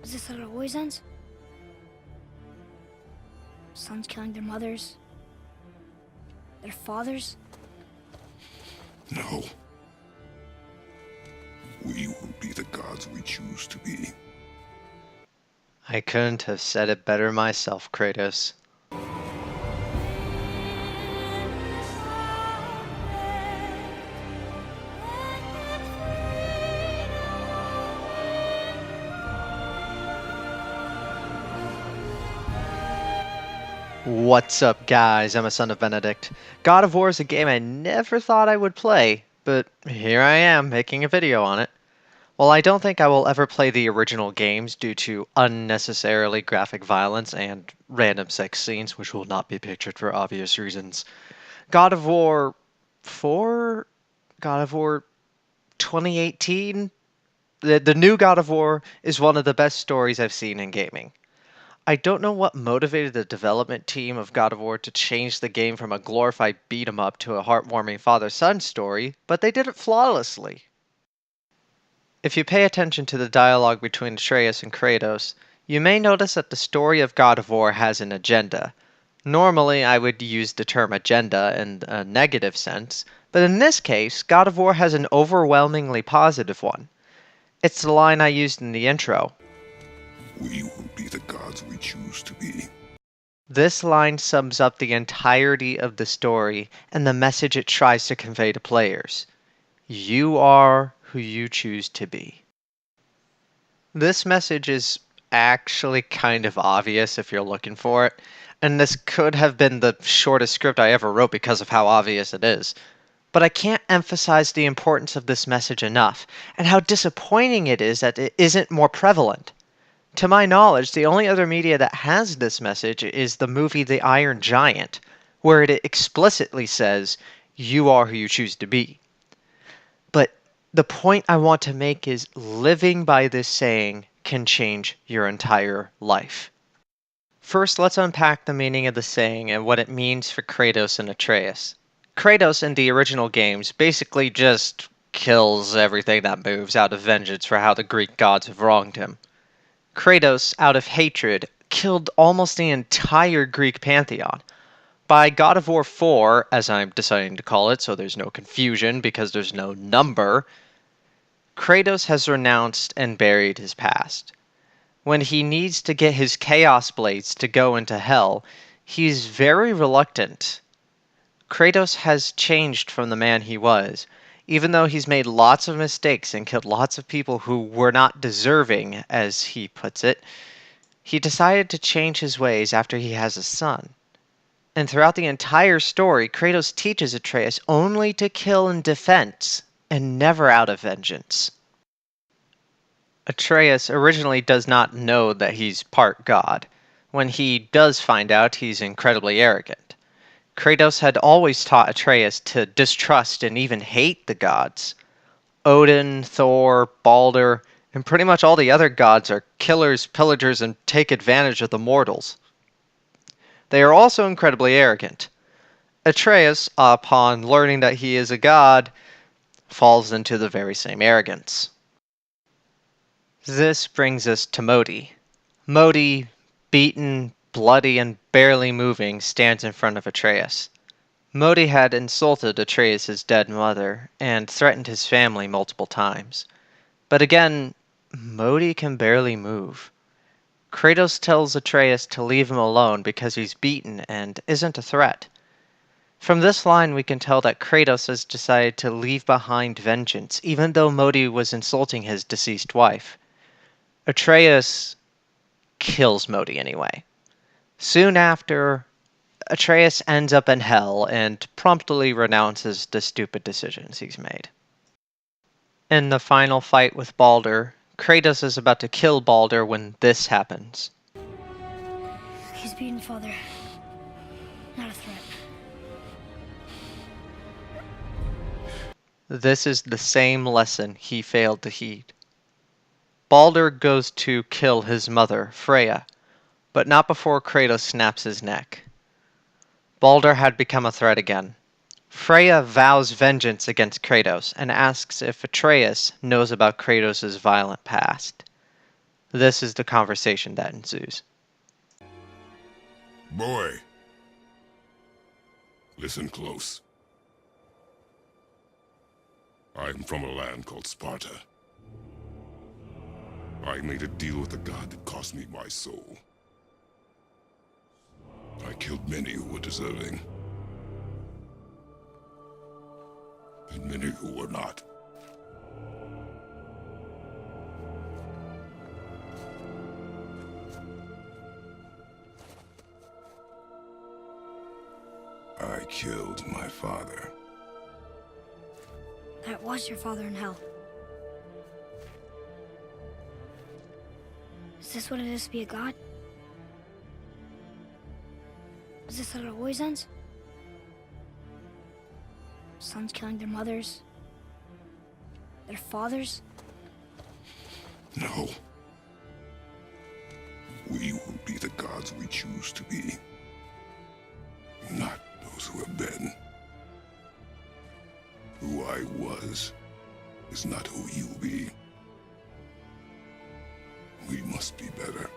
Is this how it always ends? Sons killing their mothers? Their fathers? No. We will be the gods we choose to be. I couldn't have said it better myself, Kratos. What's up, guys? I'm a son of Benedict. God of War is a game I never thought I would play, but here I am making a video on it. While I don't think I will ever play the original games due to unnecessarily graphic violence and random sex scenes, which will not be pictured for obvious reasons, God of War 4? God of War 2018? The new God of War is one of the best stories I've seen in gaming. I don't know what motivated the development team of God of War to change the game from a glorified beat 'em up to a heartwarming father-son story, but they did it flawlessly. If you pay attention to the dialogue between Atreus and Kratos, you may notice that the story of God of War has an agenda. Normally, I would use the term agenda in a negative sense, but in this case, God of War has an overwhelmingly positive one. It's the line I used in the intro. We will be the gods we choose to be. This line sums up the entirety of the story and the message it tries to convey to players. You are who you choose to be. This message is actually kind of obvious if you're looking for it, and this could have been the shortest script I ever wrote because of how obvious it is. But I can't emphasize the importance of this message enough, and how disappointing it is that it isn't more prevalent. To my knowledge, the only other media that has this message is the movie The Iron Giant, where it explicitly says, you are who you choose to be. But the point I want to make is living by this saying can change your entire life. First, let's unpack the meaning of the saying and what it means for Kratos and Atreus. Kratos in the original games basically just kills everything that moves out of vengeance for how the Greek gods have wronged him. Kratos, out of hatred, killed almost the entire Greek pantheon. By God of War 4, as I'm deciding to call it so there's no confusion because there's no number, Kratos has renounced and buried his past. When he needs to get his Chaos Blades to go into Hell, he's very reluctant. Kratos has changed from the man he was, even though he's made lots of mistakes and killed lots of people who were not deserving, as he puts it. He decided to change his ways after he has a son. And throughout the entire story, Kratos teaches Atreus only to kill in defense, and never out of vengeance. Atreus originally does not know that he's part god. When he does find out, he's incredibly arrogant. Kratos had always taught Atreus to distrust and even hate the gods. Odin, Thor, Balder, and pretty much all the other gods are killers, pillagers, and take advantage of the mortals. They are also incredibly arrogant. Atreus, upon learning that he is a god, falls into the very same arrogance. This brings us to Modi. Modi, beaten, bloody, and barely moving, stands in front of Atreus. Modi had insulted Atreus' dead mother and threatened his family multiple times. But again, Modi can barely move. Kratos tells Atreus to leave him alone because he's beaten and isn't a threat. From this line we can tell that Kratos has decided to leave behind vengeance, even though Modi was insulting his deceased wife. Atreus kills Modi anyway. Soon after, Atreus ends up in hell and promptly renounces the stupid decisions he's made. In the final fight with Balder, Kratos is about to kill Balder when this happens. He's beaten, Father. Not a threat. This is the same lesson he failed to heed. Balder goes to kill his mother, Freya, but not before Kratos snaps his neck. Balder had become a threat again. Freya vows vengeance against Kratos and asks if Atreus knows about Kratos' violent past. This is the conversation that ensues. Boy, listen close. I'm from a land called Sparta. I made a deal with a god that cost me my soul. I killed many who were deserving, and many who were not. I killed my father. That was your father in hell. Is this what it is to be a god? Is this how it always ends? Sons killing their mothers? Their fathers? No. We will be the gods we choose to be. Not those who have been. Who I was is not who you'll be. We must be better.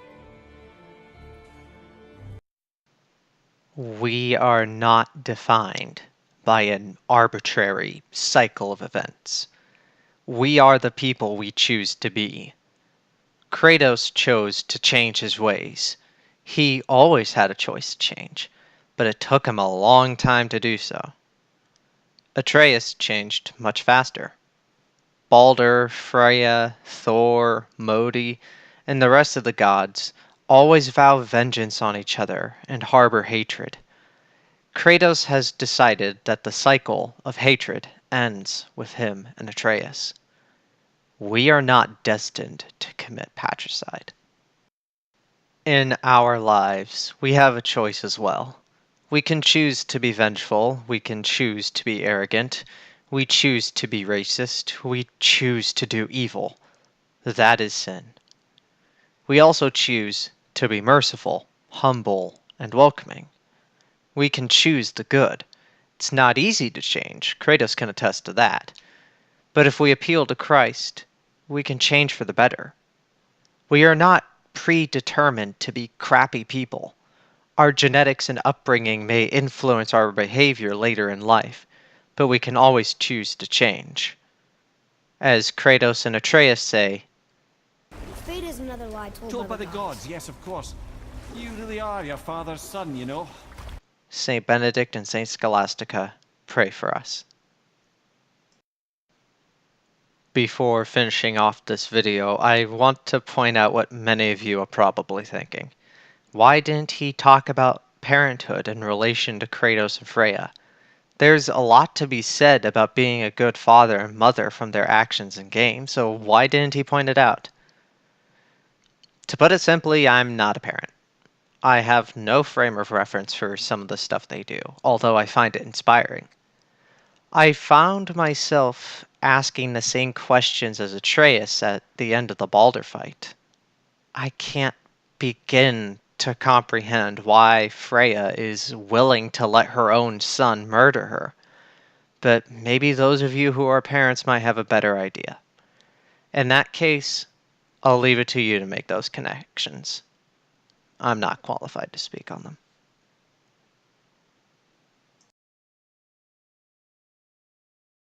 We are not defined by an arbitrary cycle of events. We are the people we choose to be. Kratos chose to change his ways. He always had a choice to change, but it took him a long time to do so. Atreus changed much faster. Balder, Freya, Thor, Modi, and the rest of the gods always vow vengeance on each other and harbor hatred. Kratos has decided that the cycle of hatred ends with him and Atreus. We are not destined to commit patricide. In our lives, we have a choice as well. We can choose to be vengeful, we can choose to be arrogant, we choose to be racist, we choose to do evil. That is sin. We also choose to be merciful, humble, and welcoming. We can choose the good. It's not easy to change, Kratos can attest to that. But if we appeal to Christ, we can change for the better. We are not predetermined to be crappy people. Our genetics and upbringing may influence our behavior later in life, but we can always choose to change. As Kratos and Atreus say, Fate is another lie Told by the gods, yes, of course. You really are your father's son, you know. Saint Benedict and Saint Scholastica, pray for us. Before finishing off this video, I want to point out what many of you are probably thinking. Why didn't he talk about parenthood in relation to Kratos and Freya? There's a lot to be said about being a good father and mother from their actions in game, so why didn't he point it out? To put it simply, I'm not a parent. I have no frame of reference for some of the stuff they do, although I find it inspiring. I found myself asking the same questions as Atreus at the end of the Balder fight. I can't begin to comprehend why Freya is willing to let her own son murder her. But maybe those of you who are parents might have a better idea. In that case, I'll leave it to you to make those connections. I'm not qualified to speak on them.